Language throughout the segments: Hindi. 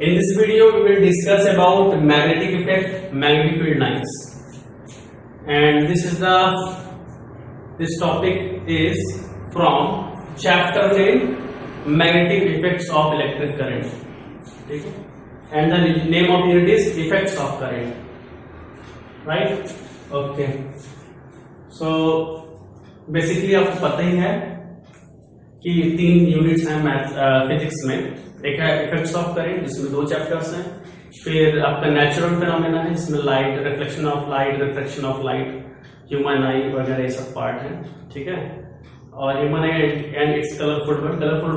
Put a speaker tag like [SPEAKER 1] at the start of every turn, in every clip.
[SPEAKER 1] In this video, we will discuss about magnetic effect, magnetic field lines, and this topic is from chapter name magnetic effects of electric current. Okay? And the name of unit is effects of current. Right? Okay. So basically आपको पता ही है कि 3 यूनिट्स हैं मैथ फिजिक्स में। एक है इफेक्ट्स ऑफ करंट जिसमें 2 चैप्टर्स हैं, फिर आपका नेचुरल फिनोमेना है जिसमें light, reflection of light, refraction of light, human आई वगैरह ये सब पार्ट है। ठीक है। और human I and it's colourful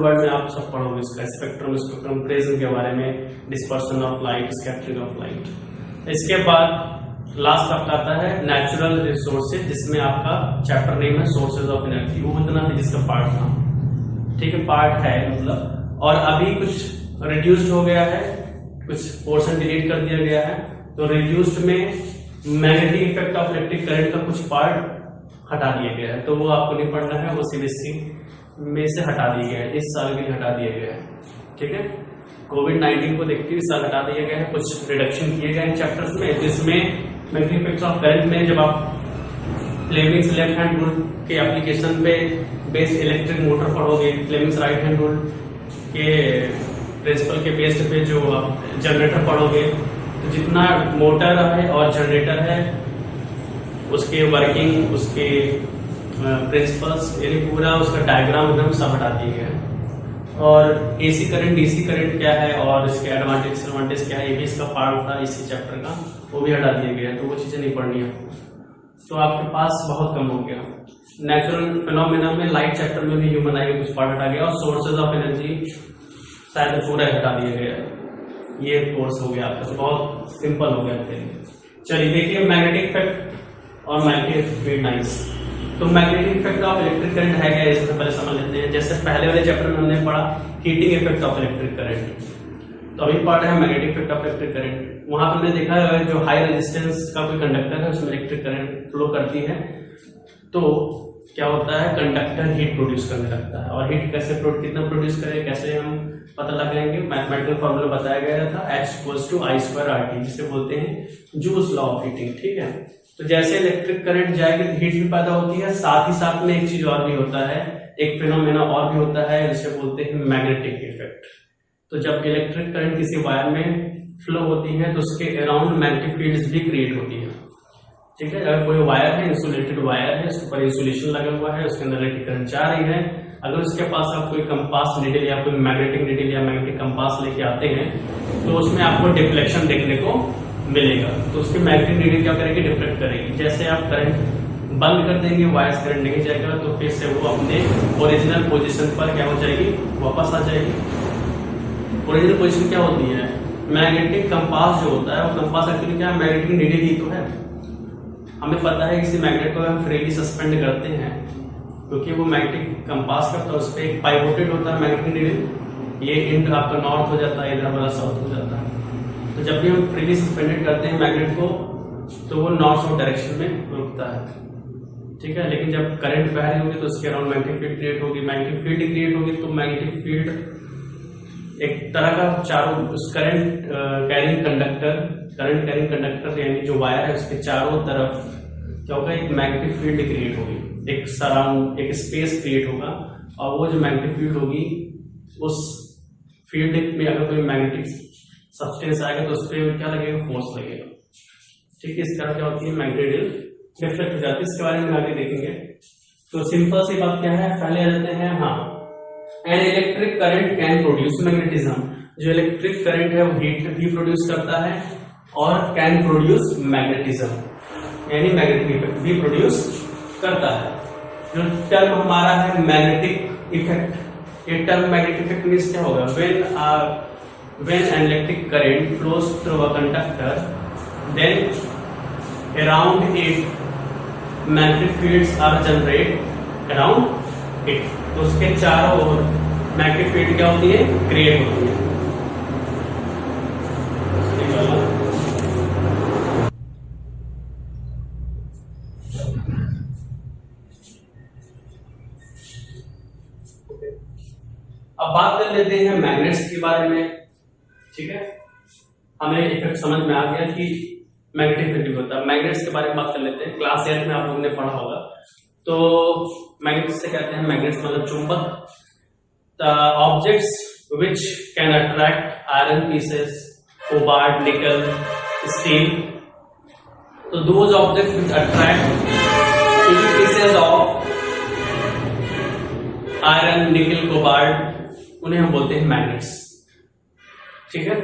[SPEAKER 1] word में आप सब पढ़ोगे इसका स्पेक्ट्रम प्रिज्म के बारे में, dispersion of light, scattering of light. इसके बाद लास्ट आपका आता है नेचुरल रिसोर्सेज जिसमें आपका चैप्टर नेम है सोर्सेज ऑफ एनर्जी। वो इतना फिजिक्स का पार्ट था। ठीक है, पार्ट है मतलब। और अभी कुछ रिड्यूस्ड हो गया है, कुछ पोर्शन डिलीट कर दिया गया है। तो रिड्यूस्ड में magnetic effect of electric current का कुछ पार्ट हटा दिया गया है, तो वो आपको नहीं पढ़ना है, वो सीबीएसई में से हटा दिया गया है, इस साल के लिए हटा दिया गया है। ठीक है, कोविड-19 को देखते हुए इस साल हटा दिया गया है। कुछ रिडक्शन किए गए हैं चैप्टर्स में, जिसमें मैग्नेटिक इफेक्ट्स ऑफ करंट में जब आप फ्लेमिंग्स लेफ्ट हैंड रूल के एप्लीकेशन पे बेस्ड इलेक्ट्रिक मोटर पढ़ोगे, फ्लेमिंग्स राइट हैंड रूल के प्रिंसिपल के बेस्ड पे जो आप जनरेटर पढ़ोगे, तो जितना मोटर है और जनरेटर है उसके वर्किंग, उसके प्रिंसिपल्स, यानी पूरा उसका डायग्राम एकदम सब हटा दिए गए हैं। और एसी करंट, डीसी करंट क्या है और इसके एडवांटेज क्या है, ये भी इसका पार्ट था इसी चैप्टर का, वो भी हटा दिया गया है। तो वो चीजें नहीं पढ़नी है, तो आपके पास बहुत कम हो गया। नेचुरल फिनोमेना में लाइट चैप्टर में भी ह्यूमन आई कुछ पार्ट हटा गया, और सोर्सेज ऑफ एनर्जी शायद पूरा हटा दिया गया। ये कोर्स हो गया आपका, तो बहुत सिंपल हो गया आपके लिए। चलिए देखिए मैग्नेटिक इफेक्ट और मैग्नेटिक फील्ड लाइंस। तो magnetic effect of electric current है क्या, इससे पहले समझ लेते हैं। जैसे पहले वाले चैप्टर में हमने पढ़ा heating effect of electric current, तो अभी पार्ट है magnetic effect of electric current. वहां पर हमने देखा है जो हाई रेजिस्टेंस का कोई कंडक्टर है उसमें इलेक्ट्रिक करंट फ्लो करती है, तो क्या होता है, कंडक्टर हीट प्रोड्यूस करने लगता है। और हीट कैसे कितना प्रोड्यूस करे, कैसे हम पता लगाएंगे, मैथमेटिकल फॉर्मूला बताया गया था, H=I²RT, जिसे बोलते हैं जूल्स लॉ ऑफ हीटिंग। ठीक है, तो जैसे इलेक्ट्रिक करंट जाएगी तो हीट भी पैदा होती है, साथ ही साथ में एक चीज और भी होता है, एक फिनोमेना और भी होता है जिसे बोलते हैं मैग्नेटिक इफेक्ट। तो जब इलेक्ट्रिक करंट किसी वायर में फ्लो होती है तो उसके अराउंड मैग्नेटिक फील्ड्स भी क्रिएट होती है। ठीक है, अगर कोई वायर है, इंसुलेटेड वायर है, उसके ऊपर इंसुलेशन लगा हुआ है, उसके अंदर इलेक्ट्रिक करंट जा रही है, अगर उसके पास आप कोई कंपास नीडल या कोई मैग्नेटिक नीडल या मैग्नेटिक कंपास लेके आते हैं तो उसमें आपको डिफ्लेक्शन देखने को मिलेगा। तो उसकी मैग्नेटिक नीडल क्या करेगी, डिफ्लेक्ट करेगी। जैसे आप करंट बंद कर देंगे, वायर करंट नहीं जाएगा, तो फिर से वो अपने ओरिजिनल पोजिशन पर क्या हो जाएगी, वापस आ जाएगी। ओरिजिनल पोजिशन क्या होती है, मैग्नेटिक कंपास जो होता है वो कंपास एक्चुअली क्या है, मैग्नेटिक नीडल ही तो है। हमें पता है किसी मैग्नेट को हम फ्रीली सस्पेंड करते हैं क्योंकि वो मैग्नेटिक कंपास करता है, उस पर एक पाइवोटेड होता है मैग्नेटिक नीडल, ये इंड आपका नॉर्थ हो जाता है, इधर वाला साउथ हो जाता है। तो जब भी हम फ्रीली सस्पेंडेड करते हैं मैग्नेट को तो वो नॉर्थ साउथ डायरेक्शन में रुकता है। ठीक है, लेकिन जब करंट बह रही होगी तो उसके अराउंड मैग्नेटिक फील्ड क्रिएट होगी, मैग्नेटिक फील्ड क्रिएट होगी तो मैग्नेटिक फील्ड एक तरह का चारों उस करंट कैरिंग कंडक्टर यानी जो वायर है उसके चारों तरफ क्या होगा, एक मैग्नेटिक फील्ड क्रिएट होगी, एक सराउंड, एक स्पेस क्रिएट होगा। और वो जो मैग्नेटिक फील्ड होगी, उस फील्ड में अगर कोई मैग्नेटिक सब्सटेंस आएगा तो उस पर क्या लगेगा, फोर्स लगेगा। ठीक है, इस तरह क्या होती है, मैग्नेटिक डिफ्लेक्ट हो जाती है। इसके बारे में आगे देखेंगे। तो सिंपल सी बात क्या है, पहले आ जाते हैं, हाँ, an electric current can produce magnetism. जो इलेक्ट्रिक करंट है वो हीट भी प्रोड्यूस करता है और कैन प्रोड्यूस मैग्नेटिज्म, यानी मैग्नेटिक इफेक्ट भी प्रोड्यूस करता है। जो टर्म हमारा है मैग्नेटिक इफेक्ट, ये टर्म मैग्नेटिक इफेक्ट मींस क्या होगा, when an electric current flows through a conductor then around it magnetic fields are generate around it. तो उसके चारों ओर मैग्नेटिक फील्ड क्या होती है, क्रिएट होती है। अब बात कर लेते हैं मैग्नेट्स के बारे में। ठीक है, हमें इफेक्ट समझ में आ गया कि मैग्नेटिक फील्ड होता है। मैग्नेट्स के बारे में बात कर लेते हैं। क्लास 8 में आप लोगों ने पढ़ा होगा। तो मैग्नेट्स से कहते हैं, मैग्नेट्स मतलब चुंबक, the objects which can attract iron pieces, cobalt, nickel, steel. So those objects which attract pieces of iron, nickel, cobalt, उन्हें हम बोलते हैं मैग्नेट्स। ठीक है,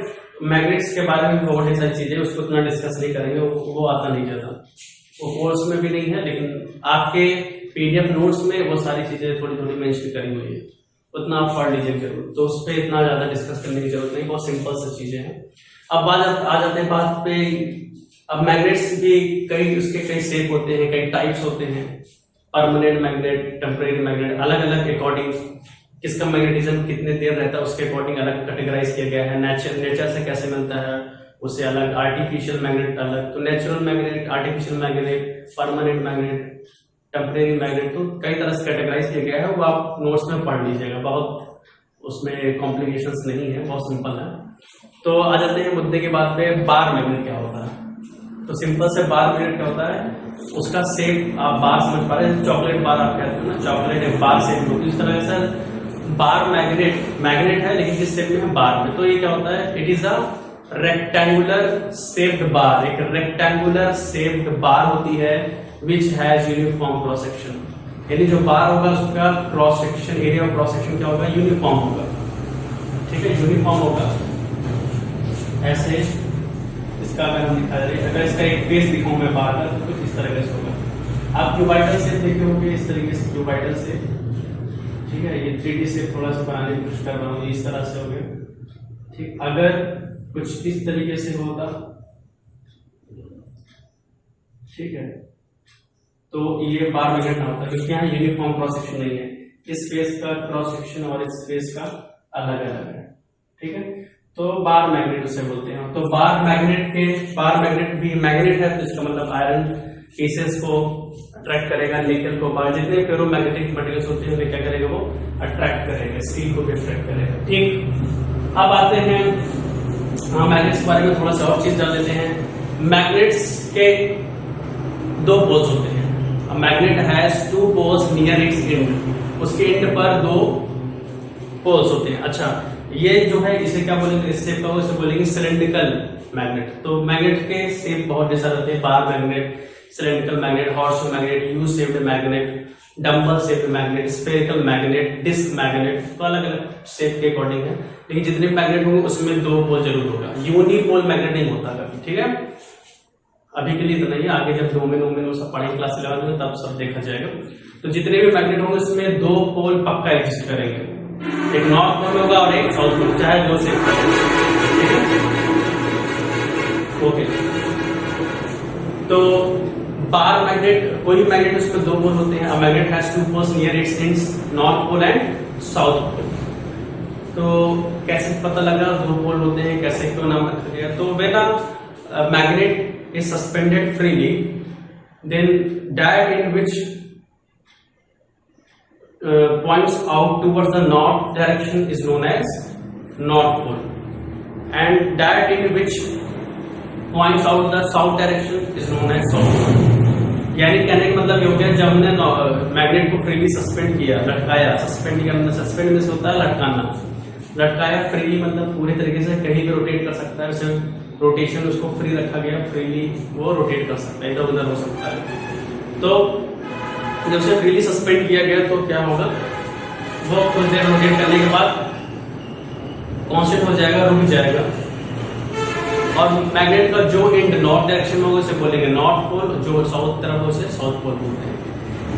[SPEAKER 1] मैग्नेट्स के बारे में बहुत सारी चीजें, उसको इतना डिस्कस नहीं करेंगे, वो आता नहीं जाता, वो कोर्स में भी नहीं है, लेकिन आपके पीडीएफ नोट्स में वो सारी चीजें थोड़ी थोड़ी मेंशन करी हुई है, उतना आप पढ़ लीजिए जरूर। तो उस पर इतना ज्यादा डिस्कस करने की जरूरत नहीं, बहुत सिंपल सी चीजें हैं। अब आ जाते हैं बात पे। अब मैग्नेट्स भी उसके कई शेप होते हैं, कई टाइप्स होते हैं, परमानेंट मैग्नेट, टेम्परेरी मैग्नेट, अलग अलग अकॉर्डिंग किसका मैग्नेटिज्म कितने देर रहता है उसके अकॉर्डिंग अलग कैटेगराइज किया गया है। नेचर से कैसे मिलता है उससे अलग, आर्टिफिशियल मैग्नेट अलग। तो natural magnet, artificial magnet, permanent magnet, temporary magnet, तो कई तरह से कैटेगराइज किया गया है, वो आप नोट्स में पढ़ लीजिएगा, बहुत उसमें कॉम्प्लिकेशंस नहीं है, बहुत सिंपल है। तो आ जाते हैं मुद्दे की बात पे, बार मैग्नेट क्या होता है। तो सिंपल से बार मैग्नेट क्या होता है, उसका शेप आप बार समझ पा रहे हैं, चॉकलेट बार आप कहते हैं ना, चॉकलेट एक बार शेप होती है, इस तरह से बार मैग्नेट है, लेकिन किस शेप में है, बार में। तो ये क्या होता है, it is a rectangular shaped bar, एक रेक्टेंगुलर शेप्ड बार होती है which has uniform cross section. यानी जो बार होगा उसका cross section, area of cross section क्या होगा, यूनिफॉर्म होगा। ठीक है, यूनिफॉर्म होगा। ऐसे इसका अगर हम दिखा रहे, अगर इसका एक फेस दिखाऊं मैं बार का, तो कुछ इस तरह से होगा। आप क्यूबाइटल शेप देखे होंगे, इस तरीके से क्यूबाइटल शेप। ठीक है, ये 3D शेप थोड़ा सा बनाने की कोशिश कर रहा हूँ, इस तरह से हो गया। ठीक, अगर कुछ इस तरीके से होगा, ठीक है, तो ये बार मैग्नेट ना होता, क्योंकि यहाँ यूनिफॉर्म क्रॉस सेक्शन नहीं है, इस फेस का क्रॉस सेक्शन और इस फेस का अलग अलग है। ठीक है, तो बार मैग्नेट उसे बोलते हैं। तो बार मैग्नेट भी मैग्नेट है, तो इसका मतलब आयरन पीसेस को अट्रैक्ट करेगा, निकल को, बार जितने फेरोमैग्नेटिक मटेरियल्स होते हैं क्या करेगा, वो अट्रैक्ट करेगा, स्टील को भी अट्रैक्ट करेगा। ठीक, अब आते हैं मैग्नेट्स के बारे में थोड़ा सा और चीज जान लेते हैं। मैग्नेट्स के दो पोल्स होते हैं। Magnet has two poles near its end, उसके एंड पर दो पोल्स होते हैं। अच्छा, ये जो है इसे क्या बोलेंगे, इस शेप का इसे बोलेंगे सिलेंड्रिकल मैग्नेट। तो मैग्नेट के शेप बहुत जैसा रहते हैं, bar magnet, cylindrical magnet, horse magnet, U shaped magnet, dumbbell shaped magnet, spherical magnet, disc magnet. तो अलग अलग शेप के अकॉर्डिंग है, लेकिन जितने मैग्नेट होंगे उसमें दो पोल जरूर होगा, यूनिपोल मैग्नेट नहीं होता कभी। ठीक है, अभी के लिए तो नहीं है, आगे जब डोमेन वो सब पढ़ेंगे क्लास 11 में तब सब देखा जाएगा। तो जितने भी मैग्नेट होंगे उसमें दो पोल पक्का एग्जिस्ट करेंगे, एक नॉर्थ पोल होगा और एक साउथ पोल, चाहे जो से। ओके, तो बार मैग्नेट, कोई मैग्नेट उसमें दो पोल होते हैं। Magnet has two poles near its ends, north pole and south pole. तो कैसे पता लगा दो पोल होते हैं, कैसे क्यों नाम रखा गया, तो when a magnet is suspended freely, then diode in which points out towards the north direction is known as north pole, and diode in which points out the south direction is known as south pole। यानी कहने का मतलब ये हो गया, जब हमने मैग्नेट को फ्रीली सस्पेंड किया, लटकाया, सस्पेंड किया मतलब सस्पेंड में से होता है लटकाना, लटकाया फ्रीली मतलब पूरे तरीके से कहीं भी रोटेट कर सकता है, उसे रोटेशन उसको फ्री रखा गया, फ्रीली वो रोटेट कर सकता है, इधर उधर हो सकता है। तो जब उसे फ्रीली सस्पेंड किया गया तो क्या होगा, वो कुछ देर रोटेट करने के बाद कांस्टेंट हो जाएगा, रुक जाएगा, और मैग्नेट का जो एंड नॉर्थ डायरेक्शन में होगा उसे बोलेंगे नॉर्थ पोल, जो साउथ तरफ उसे साउथ पोल बोलते हैं।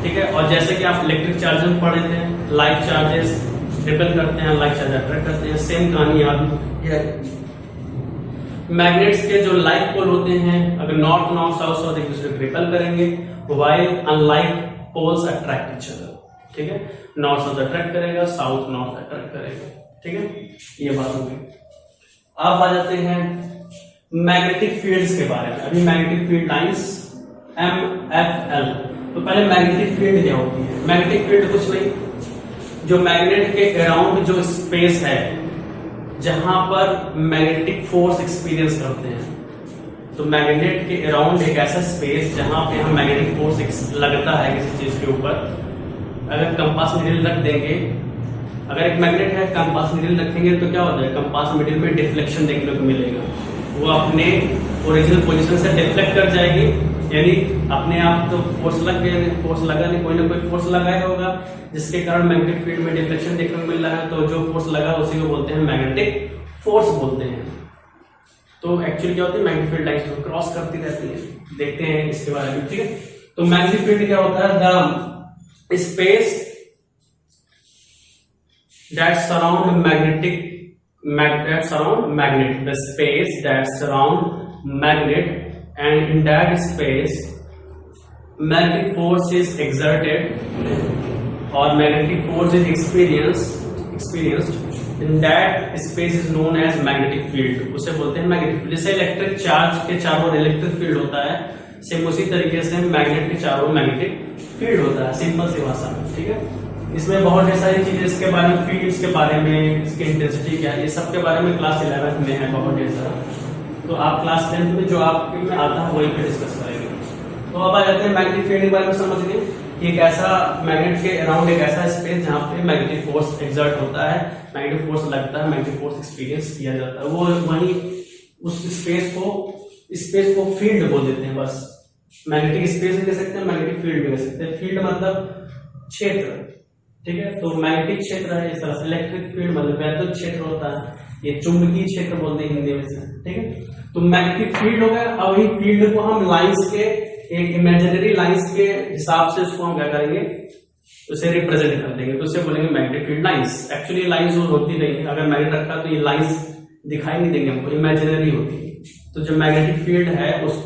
[SPEAKER 1] ठीक है, और जैसे कि आप इलेक्ट्रिक चार्ज में पढ़े थे, लाइक चार्जेस रिपेल करते हैं, लाइक चार्ज अट्रैक्ट करते हैं, सेम कहानी याद। मैग्नेट्स के जो लाइक पोल होते हैं, अगर नॉर्थ नॉर्थ साउथ साउथ एक दूसरे को रिपेल करेंगे, while unlike poles attract each other. ठीक है, नॉर्थ साउथ अट्रैक्ट करेगा, साउथ नॉर्थ अट्रैक्ट करेगा। ठीक है, ये बात हो गई। अब आ जाते हैं मैग्नेटिक फील्ड्स के बारे में। अभी मैग्नेटिक फील्ड लाइंस MFL। तो पहले मैग्नेटिक फील्ड क्या होती है। मैग्नेटिक फील्ड कुछ नहीं, जो मैग्नेट के अराउंड जो स्पेस है, जहां पर मैग्नेटिक फोर्स एक्सपीरियंस करते हैं। तो मैग्नेट के अराउंड एक ऐसा स्पेस जहां पे हम मैग्नेटिक फोर्स लगता है किसी चीज के ऊपर, अगर कंपास निडल रख देंगे, अगर एक मैग्नेट है कंपास निडल रखेंगे तो क्या होता है, कंपास निडल में डिफ्लेक्शन देखने को मिलेगा, वो अपने ओरिजिनल पोजीशन से डिफ्लेक्ट कर जाएगी, यानी अपने आप तो फोर्स लग गया, फोर्स लगा नहीं, कोई ना कोई फोर्स लगाया होगा जिसके कारण मैग्नेटिक फील्ड में डिफ्लेक्शन देखने को मिल रहा है। तो जो फोर्स लगा उसी को बोलते हैं मैग्नेटिक फोर्स बोलते हैं। तो एक्चुअली क्या होती है, मैग्नेटिक फील्ड लाइंस को क्रॉस करती रहती है, देखते हैं इसके बारे में, ठीक है। तो मैग्नेटिक फील्ड क्या होता है, the space that surround magnet, the space that surround magnet, and in that space magnetic force is exerted or magnetic force is experienced in that space is known as magnetic field, उसे बोलते हैं मैग्नेटिक फील्ड। जैसे इलेक्ट्रिक चार्ज के चारों ओर इलेक्ट्रिक फील्ड होता है, सेम उसी तरीके से मैग्नेट के चारों ओर मैग्नेटिक फील्ड होता है, सिंपल सी भाषा में, ठीक है। इसमें बहुत ढेर सारी चीजें इसके बारे में, फील्ड्स के बारे में, इसकी इंटेंसिटी क्या है, ये सब के बारे में क्लास 11 में है बहुत ढेर सारा। तो आप क्लास 10 में जो आपके में आता है वही पे डिस्कस करेंगे। तो अब आ जाते हैं मैग्नेटिक फील्ड के बारे में समझने कि एक ऐसा मैग्नेट के अराउंड एक ऐसा स्पेस जहाँ पे मैग्नेटिक फोर्स एक्सर्ट होता है, मैग्नेटिक फोर्स लगता है, मैग्नेटिक फोर्स एक्सपीरियंस किया जाता है, वो वहीं उस स्पेस को फील्ड बोल देते हैं बस। मैग्नेटिक स्पेस भी कह सकते हैं, मैग्नेटिक फील्ड भी कह सकते हैं। फील्ड मतलब क्षेत्र, ठीक है। तो मैग्नेटिक क्षेत्र है इस तरह से, इलेक्ट्रिक फील्ड मतलब वैद्युत क्षेत्र होता है, ये चुंबकीय क्षेत्र बोलते हैं हिंदी में से, ठीक है। तो मैग्नेटिक फील्ड हो गया। अब वही फील्ड को हम लाइंस के, एक इमेजिनरी लाइंस के हिसाब से उसको हम क्या करेंगे, उसे रिप्रेजेंट कर देंगे, तो उसे बोलेंगे magnetic field lines. Actually lines होती नहीं है, अगर मैग्नेट रखा तो ये लाइंस दिखाई नहीं देंगे हमको, इमेजिनरी होती है। तो जो मैग्नेटिक फील्ड है उस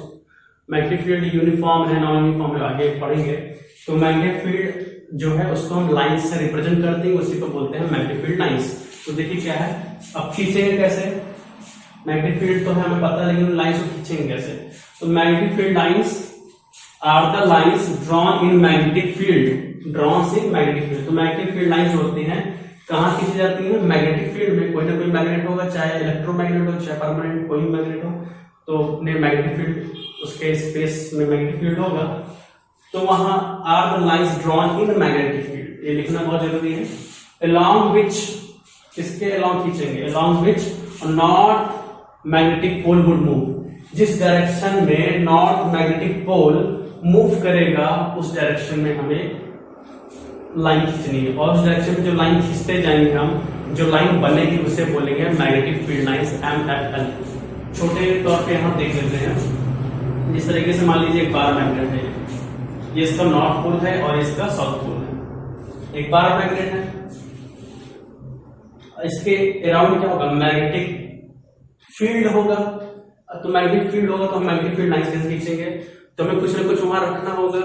[SPEAKER 1] मैग्नेटिक फील्ड यूनिफॉर्म है, नॉन यूनिफॉर्म है, आगे पढ़ेंगे। तो मैग्नेटिक फील्ड जो है उसको हम लाइंस से रिप्रेजेंट करते हैं, उसी को बोलते हैं मैग्नेटिक फील्ड लाइंस। तो देखिए क्या है, अब खींचेंगे कैसे, मैग्नेटिक फील्ड तो है हमें पता, लेकिन लाइंस को खींचेंगे कैसे। तो magnetic field lines are the lines drawn in magnetic field, drawn in magnetic field. तो मैग्नेटिक फील्ड लाइंस जो होती हैं कहाँ खींची जाती है, मैग्नेटिक फील्ड में। कोई ना कोई मैग्नेट होगा, चाहे इलेक्ट्रोमैग्नेट हो, चाहे परमानेंट कोई मैग्नेट हो, तो मैग्नेटिक फील्ड उसके स्पेस में मैग्नेटिक फील्ड होगा। तो वहां are the lines drawn in magnetic field, ये लिखना बहुत जरूरी है। along which, किसके along खींचेंगे, along which north magnetic pole would move, जिस डायरेक्शन में नॉर्थ मैग्नेटिक पोल मूव करेगा उस डायरेक्शन में हमें लाइन खींचनी है, और उस डायरेक्शन में जो लाइन खींचते जाएंगे हम, जो लाइन बनेगी उसे बोलेंगे मैग्नेटिक फील्ड लाइंस, MFL। छोटे तौर पे हम देख लेते हैं, जिस तरीके से मान लीजिए एक बार मैग्नेट है, ये इसका नॉर्थ पोल है और इसका साउथ पोल है, एक बार मैग्नेट है। इसके अराउंड क्या होगा, मैग्नेटिक फील्ड होगा। तो मैग्नेटिक फील्ड होगा तो हम मैग्नेटिक फील्ड लाइंस कैसे खींचेंगे, तो हमें कुछ ना कुछ वहां रखना होगा।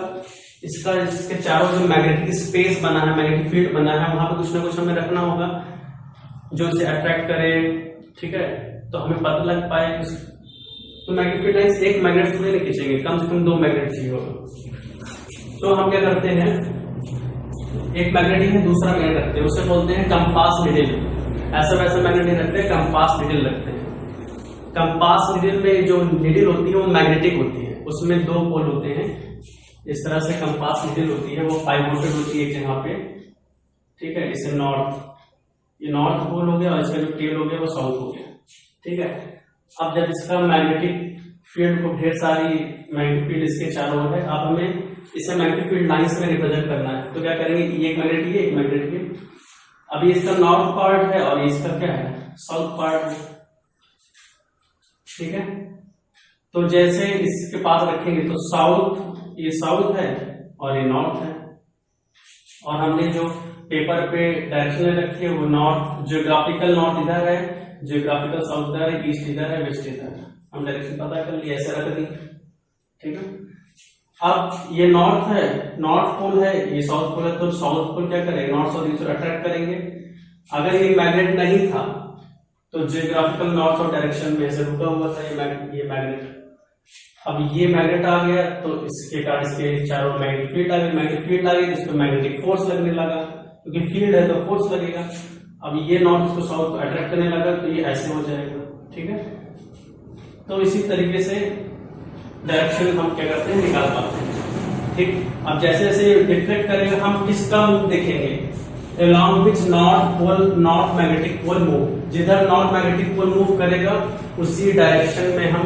[SPEAKER 1] इसका इसके चारों जो मैग्नेटिक स्पेस बना है, मैग्नेटिक फील्ड बना है, वहां पे कुछ ना कुछ हमें रखना होगा जो इसे अट्रैक्ट करे, ठीक है। तो हमें पता लग पाए। तो मैग्नेटिक फील्ड लाइंस एक मैग्नेट थोड़ी नहीं खींचेंगे, कम से कम 2 मैग्नेट चाहिए होगा। तो हम क्या करते हैं, एक मैग्नेट है, दूसरा मैग्नेट रखते हैं, उसे बोलते हैं कंपास निडल। ऐसा वैसा मैग्नेट नहीं रखते, कंपास निडल रखते हैं। कंपास निडल में जो निडल होती है वो मैग्नेटिक होती है, उसमें 2 पोल होते हैं। इस तरह से कंपास निडल होती है, वो पाइवोटेड होती है एक जगह पे, ठीक है। इसे नॉर्थ, ये नॉर्थ पोल हो गया और इसका जो टेल हो गया वो साउथ हो गया, ठीक है। अब जब इसका मैग्नेटिक फील्ड को ढेर सारी मैग्नेटिक फील्ड इसके चारों ओर है, अब हमें इसे मैग्नेटिक फील्ड लाइंस में रिप्रेजेंट करना है। तो क्या करेंगे, ये एक मैग्नेट, ये एक मैग्नेट है। अभी इसका नॉर्थ पार्ट है और इसका क्या है, साउथ पार्ट है, ठीक है। तो जैसे इसके पास रखेंगे तो साउथ, ये साउथ है और ये नॉर्थ है, और हमने जो पेपर पे डायरेक्शन रखी है वो नॉर्थ, जियोग्राफिकल नॉर्थ इधर है, जियोग्राफिकल साउथ इधर है, ईस्ट इधर है, वेस्ट इधर है। हम डायरेक्शन पता कर लिए, ऐसे रख दी, ठीक है। अब ये नॉर्थ है, नॉर्थ पोल है, ये साउथ पोल है, तो साउथ पोल क्या करेंगे, नॉर्थ साउथ ईस्ट अट्रैक्ट करेंगे। अगर ये मैग्नेट नहीं था तो जियोग्राफिकल नॉर्थ साउथ डायरेक्शन में ऐसे रुका हुआ था ये मैग्नेट। अब ये मैग्नेट आ गया तो इसके कारण इसके चारों मैग्नेटिक फील्ड आ गई, मैग्नेटिक फील्ड आ गई, इस पर मैग्नेटिक फोर्स लगने लगा, क्योंकि फील्ड है तो फोर्स लगेगा। अब ये नॉर्थ इसको साउथ को अट्रैक्ट करने लगा तो ये ऐसे हो जाएगा, ठीक है। तो इसी तरीके से डायरेक्शन हम क्या करते हैं, निकाल पाते हैं, ठीक। अब जैसे जैसे डिफ्लेक्ट करेंगे हम किसका मूव देखेंगे, along which north magnetic pole move, जिधर नॉर्थ मैग्नेटिक पोल मूव करेगा उसी डायरेक्शन में हम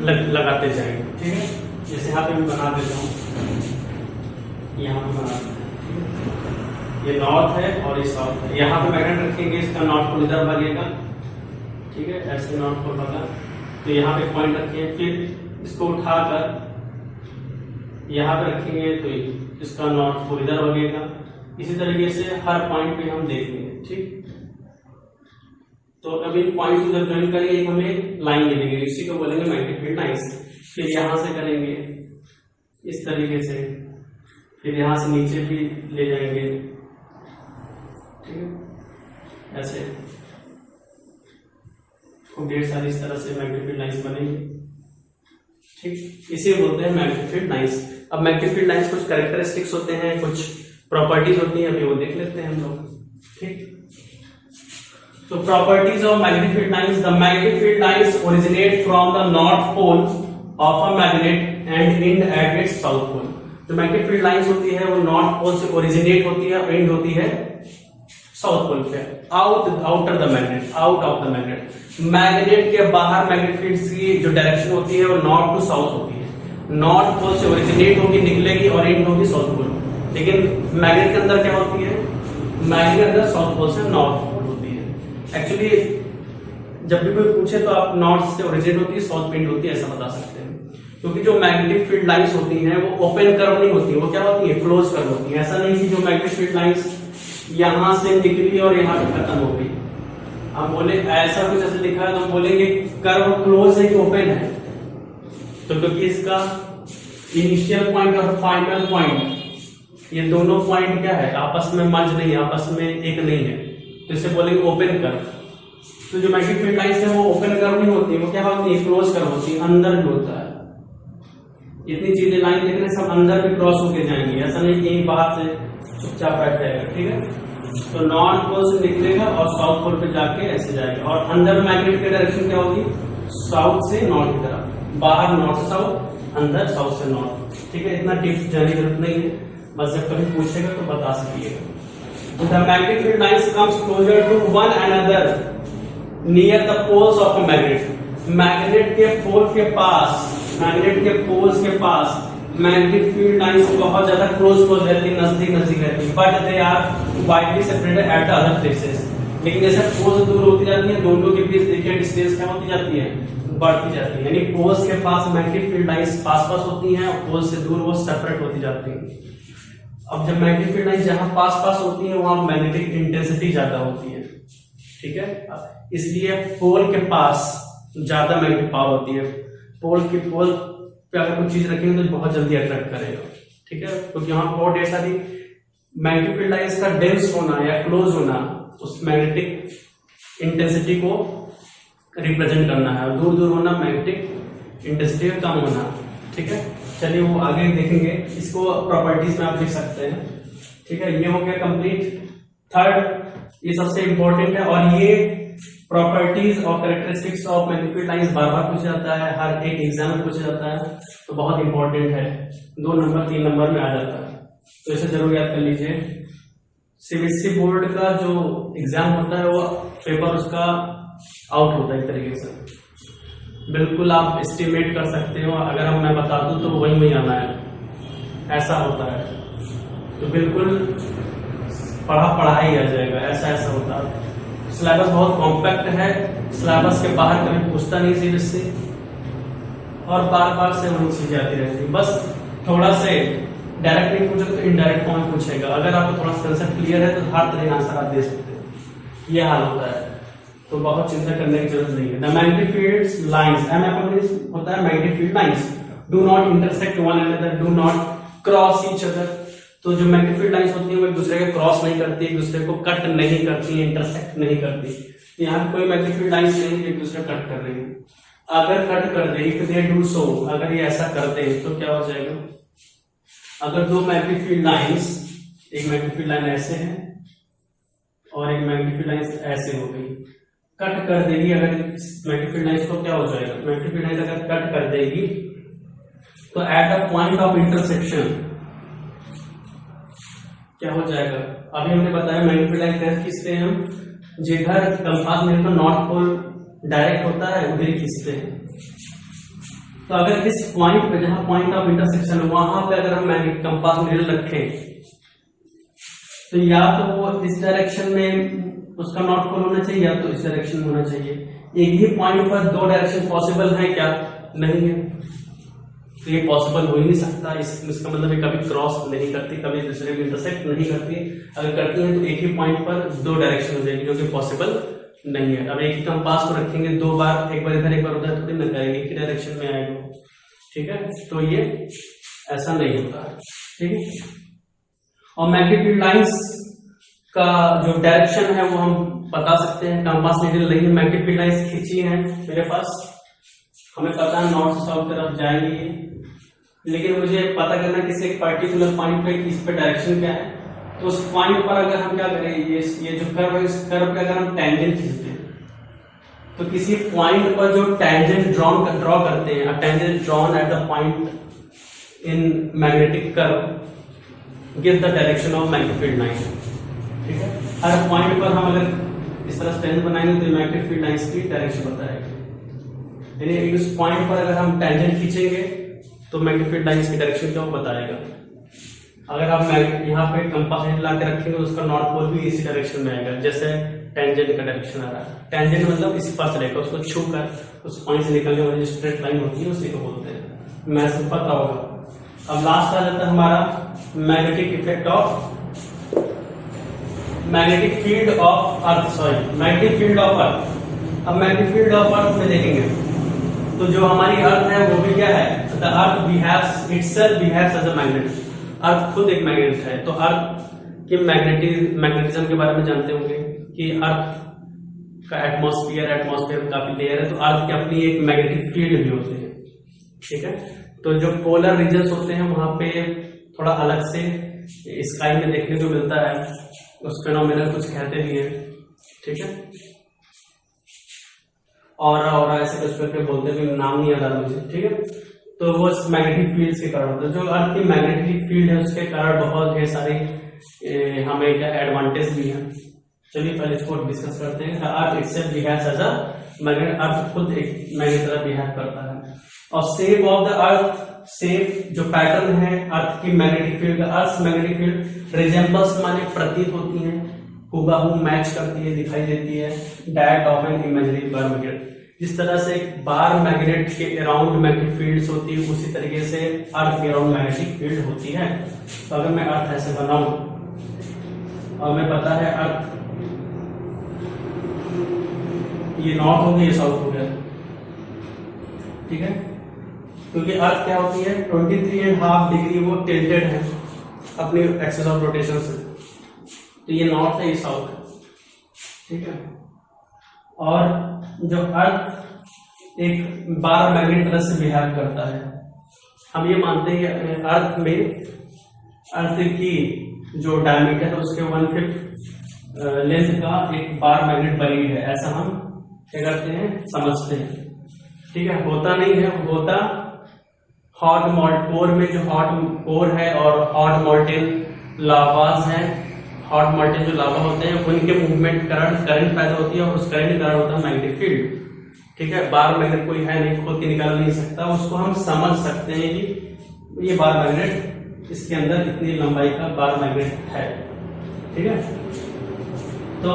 [SPEAKER 1] लगाते जाएंगे, ठीक है। जैसे यहाँ पे मैं बना देता हूँ, यहाँ पे बना देते हैं, ये नॉर्थ है और ये साउथ है। यहाँ पे मैग्नेट रखेंगे, इसका नॉर्थ पोल इधर भागेगा, ठीक है, ऐसे नॉर्थ पोल भागा। तो यहाँ पे पॉइंट रखेंगे, फिर इसको उठाकर यहाँ पे रखेंगे तो इसका नॉर्थ पोल इधर भागेगा। इसी तरीके से हर पॉइंट पे हम देखेंगे, ठीक। तो अभी पॉइंट इधर ज्वाइन करेंगे, हमें लाइन मिलेगी, इसी को बोलेंगे मैग्नेटिक फील्ड लाइंस। फिर यहां से करेंगे इस तरीके से, फिर यहां से नीचे भी ले जाएंगे, ठीक है, ऐसे खूब ढेर सारी इस तरह से मैग्नेटिक फील्ड लाइंस बनेंगे, ठीक। इसे बोलते हैं मैग्नेटिक फील्ड लाइंस। अब मैग्नेटिक फील्ड लाइंस कुछ कैरेक्टरिस्टिक्स होते हैं, कुछ प्रॉपर्टीज होती हैं, अभी वो देख लेते हैं हम लोग, ठीक। तो properties of magnetic field lines, the magnetic field lines originate from the north pole of a magnet and and at its south pole. जो मैग्नेटिक फील्ड लाइंस होती है वो नॉर्थ पोल से ओरिजिनेट होती है, एंड होती है साउथ पोल पे, outer the magnet, out of the magnet. Magnet के बाहर मैग्नेटिक फील्ड की जो डायरेक्शन होती है वो नॉर्थ टू साउथ होती है। नॉर्थ पोल से ओरिजिनेट होगी, निकलेगी और एंड होगी साउथ पोल। लेकिन मैग्नेट के अंदर क्या होती है, मैग्नेट के अंदर साउथ पोल से नॉर्थ पोल होती है। एक्चुअली जब भी कोई पूछे तो आप नॉर्थ से ओरिजिनेट होती है, साउथ पेंट होती है, ऐसा बता सकते हैं। क्योंकि जो मैग्नेटिक फील्ड लाइंस होती हैं वो ओपन कर्व नहीं होती, वो क्या होती है, क्लोज कर्व होती है। ऐसा नहीं कि जो मैग्नेटिक फील्ड लाइंस यहां से निकली और यहां पे खत्म हो गई। हम बोले ऐसा कुछ ऐसे लिखा है तो हम बोलेंगे कर्व क्लोज है कि ओपन है। तो क्योंकि इसका इनिशियल पॉइंट और फाइनल पॉइंट, ये दोनों पॉइंट क्या है, आपस में मर्ज नहीं है, आपस में एक नहीं है, तो इसे बोलेंगे ओपन कर्व। तो जो मैग्नेटिक फील्ड लाइंस है वो ओपन कर्व नहीं होती, वो क्या होती है, क्लोज कर्व होती है, अंदर भी होता है। इतनी चीजें लाइन देखने सब अंदर भी क्रॉस होके जाएंगी, ऐसा नहीं कि बाहर से चुपचाप बैठ जाएगा, ठीक है। तो नॉर्थ पोल से निकलेगा और साउथ पोल पे जाके ऐसे जाएगा, और अंदर मैग्नेट की डायरेक्शन क्या होगी, साउथ से नॉर्थ की तरफ, बाहर नॉर्थ से साउथ, अंदर साउथ से नॉर्थ, ठीक है। इतना डीप जाने की जरूरत नहीं है, बस जब कभी पूछेगा तो बता सकिएगा। The magnetic field lines comes closer to one another near the poles of a magnet. Magnet के पोल के पास, मैग्नेट के पोल्स के पास मैग्नेटिक फील्ड लाइंस बहुत ज्यादा क्लोज रहती, नजदीक रहती, but they are widely separated at the other places. लेकिन जैसे पोल्स दूर होती जाती है, दोनों के बीच देखिए डिस्टेंस क्या होती जाती है, बढ़ती जाती है। यानी पोल्स के पास मैग्नेटिक फील्ड लाइंस पास पास होती हैं, और पोल्स से दूर वो सेपरेट होती जाती हैं। अब जब मैग्नेटिक फील्ड लाइंस जहां पास पास होती है वहां मैग्नेटिक इंटेंसिटी ज्यादा होती है, ठीक है। इसलिए पोल के पास ज्यादा मैग्नेटिक पावर होती है। पोल पे अगर कुछ चीज रखेंगे तो बहुत जल्दी अट्रैक्ट करेगा, ठीक है। क्योंकि यहाँ बहुत ढेर सारी मैग्नेटिक फील्ड लाइंस का डेंस होना या क्लोज होना उस मैग्नेटिक इंटेंसिटी को रिप्रेजेंट करना है, और दूर दूर होना मैग्नेटिक इंटेंसिटी कम होना, ठीक है। चलिए वो आगे देखेंगे, इसको प्रॉपर्टीज में आप लिख सकते हैं, ठीक है। ये हो गया कंप्लीट। थर्ड ये सबसे इंपॉर्टेंट है, और ये प्रॉपर्टीज और characteristics of magnetic field lines बार बार पूछा जाता है, हर एक एग्जाम में पूछा जाता है, तो बहुत इंपॉर्टेंट है, 2 नंबर 3 नंबर में आ जाता है, तो इसे जरूर याद कर लीजिए। सीबीएसई बोर्ड का जो एग्जाम होता है वो पेपर उसका आउट होता है एक तरीके से, बिल्कुल आप एस्टिमेट कर सकते हो, अगर हम मैं बता दूं तो वही आना है, ऐसा होता है। तो बिल्कुल पढ़ा ही आ जाएगा, ऐसा होता है। सिलेबस बहुत कॉम्पैक्ट है, सिलेबस के बाहर कभी पूछता नहीं सीबीएसई, और बार बार से वही चीजें आती रहती है। बस थोड़ा से डायरेक्ट नहीं पूछे तो इनडायरेक्ट फॉर्म में पूछेगा। अगर आपको थोड़ा कंसेप्ट क्लियर है तो हर तरह का आंसर आप दे सकते हैं, ये हाल होता है, तो बहुत चिंता करने की जरूरत नहीं है। The magnetic field lines, MFM होता है magnetic field lines, do not intersect one another, do not cross each other. तो जो मैग्नेटिक फील्ड लाइंस होती है वो एक दूसरे के क्रॉस नहीं करती, एक दूसरे को कट नहीं करती, इंटरसेक्ट नहीं करती। यहाँ पे कोई मैग्नेटिक फील्ड लाइंस नहीं एक दूसरे कट कर रही है। अगर कट कर दे, इफ दे डू सो, अगर ये ऐसा करते हैं तो क्या हो जाएगा, अगर दो मैग्नेटिक फील्ड लाइंस, एक मैग्नेटिक फील्ड लाइन ऐसे है, और एक मैग्नेटिक फील्ड लाइन ऐसे हो गई, कट कर देगी। अगर इस मैग्नेटिक फील्ड लाइन को क्या हो जाएगा, मैग्नेटिक फील्ड लाइन अगर कट कर देगी तो at the point of intersection क्या हो जाएगा। अभी हमने बताया मैग्नेटिक फील्ड लाइन कैसे खींचते हैं हम, जिधर कंपास नीडल का नॉर्थ पोल डायरेक्ट होता है उधर ही खींचते हैं। तो अगर इस पॉइंट पे, जहां पॉइंट ऑफ इंटरसेक्शन, वहां पे अगर हम मैग्नेटिक कंपास नीडल रखें तो या तो वो इस डायरेक्शन में उसका नॉर्थ पोल होना चाहिए या तो इस डायरेक्शन में होना चाहिए। एक ही पॉइंट पर दो डायरेक्शन पॉसिबल है क्या, नहीं है, तो ये पॉसिबल हो ही नहीं सकता। इसका मतलब ये कभी क्रॉस नहीं करती, कभी दूसरे को इंटरसेक्ट नहीं करती। अगर करती है तो एक ही पॉइंट पर दो डायरेक्शन हो जाएगी, जो कि पॉसिबल नहीं है। अब एक ही कंपास को रखेंगे दो बार, एक बार इधर एक बार उधर, थोड़ी ना करेंगे, एक ही डायरेक्शन में आएगा, ठीक है। तो ये ऐसा नहीं होता है, ठीक है। और मैग्नेटिक फील्ड लाइंस का जो डायरेक्शन है वो हम बता सकते हैं। कंपास नीडल नहीं है, मैग्नेटिक फील्ड लाइंस खींची है मेरे पास, हमें पता है नॉर्थ से साउथ तरफ जाएंगी, लेकिन मुझे पता करना किसी एक पर्टिकुलर पॉइंट पे इस पे डायरेक्शन क्या है। तो उस पॉइंट पर अगर हम क्या करें, ये जो कर्व है, इस कर्व पे अगर हम टेंजेंट खींचते हैं तो किसी पॉइंट पर जो टेंजेंट ड्रॉ करते हैं, tangent drawn at the point in magnetic curve give the direction of magnetic field line, ठीक है। हर पॉइंट पर हम अगर इस तरह टेंजेंट बनाएंगे तो मैग्नेटिक फील्ड लाइंस की डायरेक्शन बताएगा। यानी इस पॉइंट पर अगर हम टेंजेंट खींचेंगे तो मैग्नेटिक फील्ड लाइंस की डायरेक्शन क्या वो बताएगा। अगर आप यहाँ पे कंपास नीडल ला के रखेंगे तो उसका नॉर्थ पोल भी इसी डायरेक्शन में आएगा, जैसे टेंजेंट का डायरेक्शन आ रहा है। टेंजेंट मतलब इसी पास चलेगा, उसको छू कर उस पॉइंट से निकलने वाली जो स्ट्रेट लाइन होती है उसी को बोलते हैं। मैं सब पता होगा। अब लास्ट आ जाता है हमारा magnetic effect of magnetic field of earth, sorry magnetic field of earth. अब मैग्नेटिक फील्ड ऑफ अर्थ में देखेंगे तो जो हमारी अर्थ है वो भी क्या है, the earth behaves itself behaves as a magnet. Earth खुद एक मैग्नेट है। तो अर्थ के मैग्नेटिज्म के बारे में जानते होंगे कि अर्थ का एटमॉस्फेयर में काफी लेयर है, तो अर्थ की अपनी एक मैग्नेटिक फील्ड भी होती है, ठीक है। तो जो पोलर रीजन्स होते हैं वहां पे थोड़ा अलग से स्काई में देखने को मिलता है, उस फेनोमेनन कुछ कहते भी हैं, ठीक है। और ऐसे कुछ करके बोलते हैं, नाम नहीं याद आ रहा मुझे, ठीक है। तो वो मैग्नेटिक फील्ड के कारण होता है। जो अर्थ की मैग्नेटिक फील्ड है उसके कारण बहुत ढेर सारी हमें क्या एडवांटेज भी है। चलिए पहले इसको डिस्कस करते हैं। Earth itself behaves as a magnet, earth खुद एक मैग्नेट तरह बिहेव करता है। और shape of the earth, shape जो पैटर्न है अर्थ की मैग्नेटिक फील्ड का, अर्थ मैग्नेटिक फील्ड रिजेंबल्स माने प्रतीत होती है, हुबहू मैच करती है, दिखाई देती है that of an imaginary bar magnet. जिस तरह से एक बार मैग्नेट के अराउंड मैग्नेटिक फील्ड्स होती है उसी तरीके से अर्थ के अराउंड मैग्नेटिक फील्ड होती है। तो अगर मैं अर्थ ऐसे बनाऊं और मैं पता है अर्थ ये नॉर्थ हो गया, ये साउथ हो गया, ठीक है। क्योंकि अर्थ क्या होती है 23.5 डिग्री वो टिल्टेड है अपनी एक्सिस ऑफ रोटेशन से, तो ये नॉर्थ है ये साउथ है, ठीक है। और जो अर्थ एक बार मैग्नेट तरह से बिहेव करता है, हम ये मानते हैं कि अर्थ में अर्थ की जो डायमीटर है उसके 1/5 लेंथ का एक बार मैग्नेट बनी है, ऐसा हम क्या करते हैं समझते हैं, ठीक है। होता नहीं है, होता हॉट कोर में जो हॉट कोर है और हॉट मॉल्टेन लावाज है, हॉट मॉल्टेन जो लावा होते हैं उनके मूवमेंट करंट पैदा होती है और उस करंट के कारण होता है मैग्नेटिक फील्ड, ठीक है। बार मैग्नेट कोई है नहीं, खोद के निकाल नहीं सकता, उसको हम समझ सकते हैं कि ये बार मैग्नेट, इसके अंदर इतनी लंबाई का बार मैग्नेट है, ठीक है। तो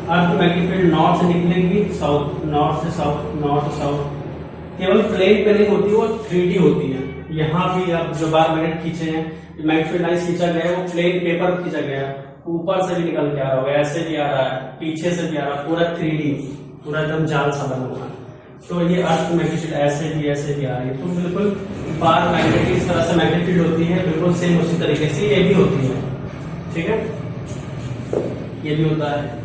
[SPEAKER 1] अर्थ मैग्नेटिक फील्ड नॉर्थ से निकलेगी साउथ, नॉर्थ से साउथ, नॉर्थ से साउथ, केवल प्लेन पे नहीं होती, वो 3D होती है। यहाँ भी आप जो बार मैग्नेट खींचे हैं, मैग्नेटिक फील्ड लाइन खींचा गया है वो प्लेन पेपर पर खींचा गया है, ऊपर से भी निकल के आ रहा होगा, ऐसे भी आ रहा है, पीछे से भी आ रहा है, पूरा 3D, पूरा एकदम जाल सा बना हुआ है। तो ये अर्थ मैग्नेटिक फील्ड ऐसे भी आ रही है, तो बिल्कुल बार मैग्नेट इस तरह से मैग्नेटिक फील्ड होती है, बिल्कुल सेम उसी तरीके से ये भी होती है, ठीक है, ये भी होता है।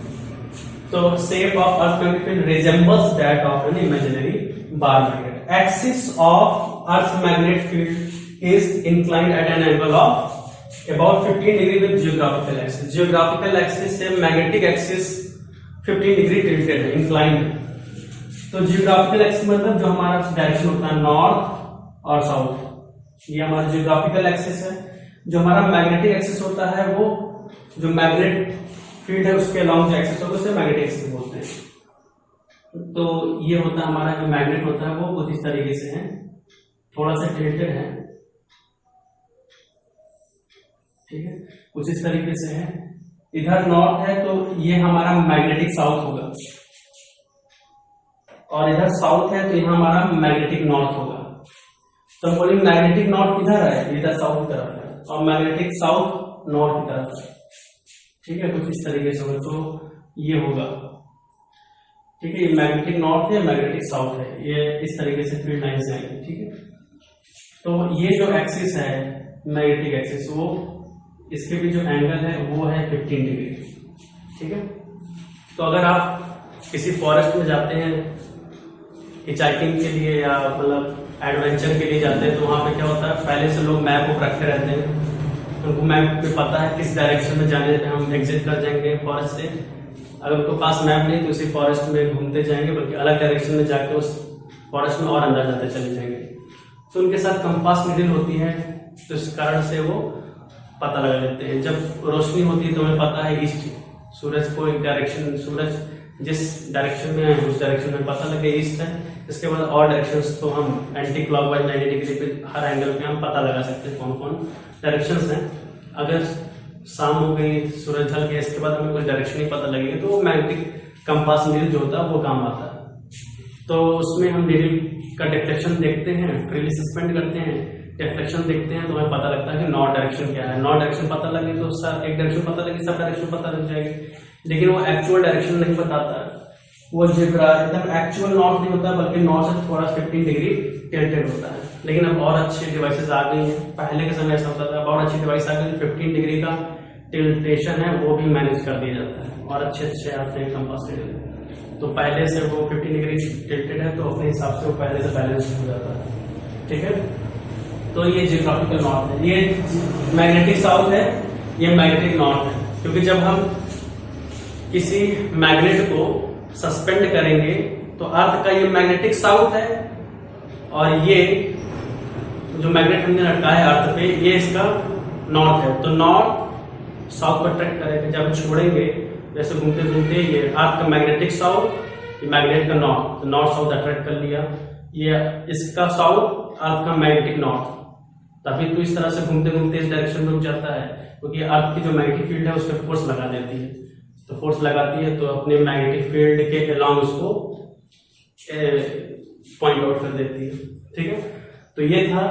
[SPEAKER 1] तो shape of earth magnetic field resembles that of an imaginary bar magnet. Axis of earth magnetic field is inclined at an angle of about 15 degree with geographical axis. Geographical axis से मैग्नेटिक एक्सिस 15 डिग्री टिल्टेड है, इंक्लाइंड। तो जियोग्राफिकल एक्सिस मतलब जो हमारा डायरेक्शन होता है नॉर्थ और साउथ, ये हमारा जियोग्राफिकल एक्सिस है। जो हमारा मैग्नेटिक एक्सिस होता है वो जो मैग्नेट फील्ड है उसके अलॉन्ग जो एक्सिस होता है उसे मैग्नेटिक एक्सिस बोलते हैं। तो ये होता है हमारा जो मैग्नेट होता है वो कुछ इस तरीके से है, थोड़ा सा टिल्टेड है, ठीक है, कुछ इस तरीके से है। इधर नॉर्थ है तो ये हमारा मैग्नेटिक साउथ होगा, और इधर साउथ है तो यहाँ हमारा मैग्नेटिक नॉर्थ होगा। तो बोलेंगे मैग्नेटिक नॉर्थ किधर है, इधर साउथ की तरफ है, और मैग्नेटिक साउथ नॉर्थ की तरफ है, ठीक है, कुछ इस तरीके से होगा। तो ये होगा, ठीक है, ये मैग्नेटिक नॉर्थ है, मैग्नेटिक साउथ है, ये इस तरीके से फील्ड लाइंस आएंगे, ठीक है। तो ये जो एक्सिस है मैग्नेटिक एक्सिस, वो इसके भी जो एंगल है वो है 15 डिग्री, ठीक है। तो अगर आप किसी फॉरेस्ट में जाते हैं हिचाइकिंग के लिए या मतलब एडवेंचर के लिए जाते हैं, तो वहां पे क्या होता है, पहले से लोग मैप को रखे रहते हैं, उनको मैप पे पता है किस डायरेक्शन में जाने हम एग्जिट कर जाएंगे फॉरेस्ट से। अगर उनको पास मैप नहीं तो उसी फॉरेस्ट में घूमते जाएंगे, बल्कि अलग डायरेक्शन में जाके उस फॉरेस्ट में और अंदर जाते चले जाएंगे। तो उनके साथ कंपास नीडल होती है, तो इस कारण से वो पता लगा लेते हैं। जब रोशनी होती है तो हमें पता है ईस्ट, सूरज को एक डायरेक्शन, सूरज जिस डायरेक्शन में है उस डायरेक्शन में पता लगे ईस्ट है। इसके बाद और डायरेक्शंस तो हम एंटी क्लॉकवाइज 90 डिग्री पे हर एंगल पे हम पता लगा सकते हैं कौन कौन डायरेक्शंस हैं। अगर शाम हो गई, सूरज ढल गया, इसके बाद हमें कोई डायरेक्शन नहीं पता लगेगी, तो वो मैग्नेटिक कंपास नीडल जो होता है वो काम आता है। तो उसमें हम नीडल का डिफ्लेक्शन देखते हैं, फ्रीली सस्पेंड करते हैं, डिफ्लेक्शन देखते हैं, तो हमें पता लगता है कि नॉर्थ डायरेक्शन क्या है। नॉर्थ डायरेक्शन पता लगे तो सब एक डायरेक्शन पता लगे, सब डायरेक्शन पता लग जाएगी, लेकिन वो एक्चुअल डायरेक्शन नहीं बताता। वो एकदम एक्चुअल नॉर्थ नहीं होता, बल्कि नॉर्थ से थोड़ा 15 डिग्री टिल्टेड होता है। लेकिन अब और अच्छे डिवाइसेस आ गई हैं, पहले के समय ऐसा होता था, अब और अच्छी डिवाइस आ गई, 15 डिग्री का टिल्टेशन है वो भी मैनेज कर दिया जाता है, और अच्छे अच्छे आते हैं कंपास नीडल। तो पहले से वो 15 डिग्री टिल्टेड है तो अपने हिसाब से वो पहले से बैलेंस हो जाता है, ठीक है। तो ये जियोग्राफिकल नॉर्थ है, ये मैग्नेटिक साउथ है, ये मैग्नेटिक नॉर्थ है। क्योंकि जब हम किसी मैग्नेट को सस्पेंड करेंगे तो अर्थ का ये मैग्नेटिक साउथ है, और ये जो मैग्नेट हमने लटकाया है अर्थ पे ये इसका नॉर्थ है। तो नॉर्थ साउथ को अट्रैक्ट करेगा, जब छोड़ेंगे जैसे घूमते घूमते ये अर्थ का मैग्नेटिक साउथ, ये मैग्नेट का नॉर्थ, तो नॉर्थ साउथ अट्रैक्ट कर लिया, ये इसका साउथ अर्थ का मैग्नेटिक नॉर्थ, तभी तो इस तरह से घूमते घूमते इस डायरेक्शन में रुक जाता है, क्योंकि अर्थ की जो मैग्नेटिक फील्ड है उस पर फोर्स लगा देती है। तो फोर्स लगाती है तो अपने मैग्नेटिक फील्ड के अलॉन्ग उसको पॉइंट आउट कर देती है, ठीक है। तो ये था।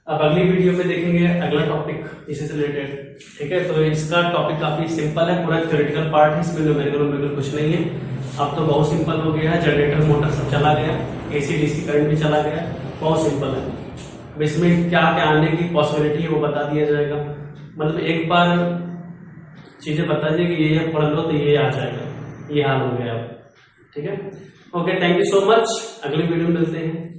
[SPEAKER 1] अब अगली वीडियो में देखेंगे अगला टॉपिक इसी से रिलेटेड, ठीक है। तो इसका टॉपिक काफी सिंपल है, पूरा थ्योरेटिकल पार्ट है, इसमें न्यूमेरिकल कुछ नहीं है। अब तो बहुत सिंपल हो गया है, जनरेटर मोटर सब चला गया, AC DC करंट भी चला गया, बहुत सिंपल है। अब इसमें क्या क्या आने की पॉसिबिलिटी है वो बता दिया जाएगा, मतलब एक बार चीजें बता दिए कि ये पढ़ लो तो ये आ जाएगा, ये हाल हो गया अब, ठीक है। Okay, thank you so much, अगली वीडियो में मिलते हैं।